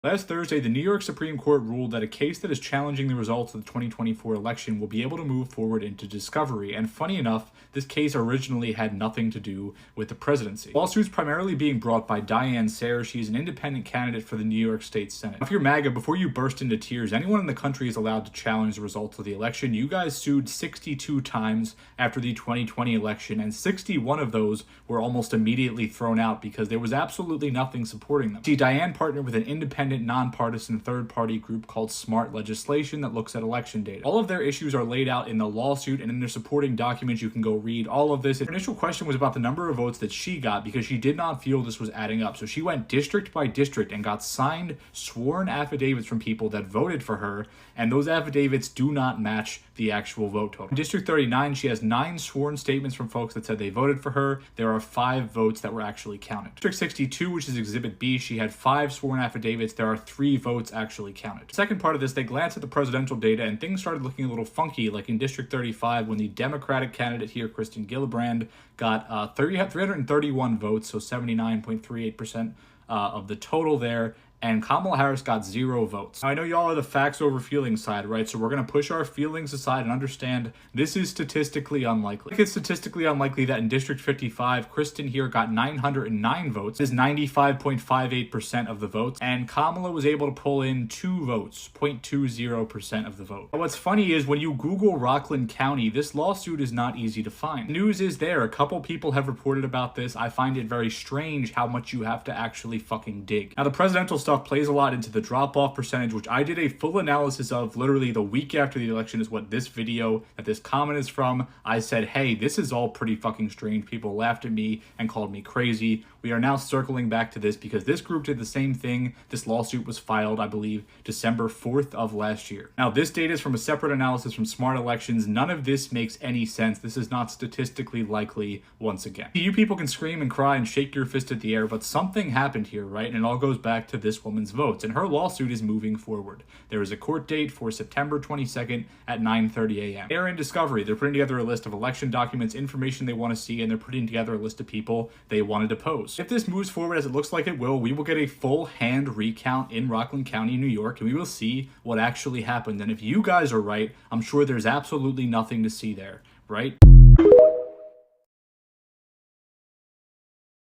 Last Thursday, the New York Supreme Court ruled that a case that is challenging the results of the 2024 election will be able to move forward into discovery. And funny enough, this case originally had nothing to do with the presidency. The lawsuit's primarily being brought by Diane Sare. She's an independent candidate for the New York State Senate. If you're MAGA, before you burst into tears, anyone in the country is allowed to challenge the results of the election. You guys sued 62 times after the 2020 election, and 61 of those were almost immediately thrown out because there was absolutely nothing supporting them. See, Diane partnered with an independent, nonpartisan third-party group called Smart Legislation that looks at election data. All of their issues are laid out in the lawsuit and in their supporting documents. You can go read all of this. Her initial question was about the number of votes that she got because she did not feel this was adding up. So she went district by district and got signed, sworn affidavits from people that voted for her, and those affidavits do not match the actual vote total. In District 39, she has 9 sworn statements from folks that said they voted for her. There are 5 votes that were actually counted. District 62, which is Exhibit B, she had 5 sworn affidavits. There are 3 votes actually counted. Second part of this, they glanced at the presidential data and things started looking a little funky, like in District 35 when the Democratic candidate here, Kristen Gillibrand, got 331 votes, so 79.38% of the total there. And Kamala Harris got 0 votes. Now, I know y'all are the facts over feelings side, right? So we're going to push our feelings aside and understand this is statistically unlikely. It's statistically unlikely that in District 55, Kristen here got 909 votes. This is 95.58% of the votes. And Kamala was able to pull in 2 votes, 0.20% of the vote. But what's funny is when you Google Rockland County, this lawsuit is not easy to find. News is there. A couple people have reported about this. I find it very strange how much you have to actually fucking dig. Now, the presidential stuff plays a lot into the drop-off percentage, which I did a full analysis of literally the week after the election is what this video that this comment is from. I said, hey, this is all pretty fucking strange. People laughed at me and called me crazy. We are now circling back to this because this group did the same thing. This lawsuit was filed, I believe, December 4th of last year. Now, this data is from a separate analysis from Smart Elections. None of this makes any sense. This is not statistically likely once again. You people can scream and cry and shake your fist at the air, but something happened here, right? And it all goes back to this woman's votes, and her lawsuit is moving forward. There is a court date for September 22nd at 9:30 a.m. They're in discovery. They're putting together a list of election documents, information they want to see, and they're putting together a list of people they want to depose. If this moves forward as it looks like it will, we will get a full hand recount in Rockland County, New York, and we will see what actually happened. And if you guys are right, I'm sure there's absolutely nothing to see there, right?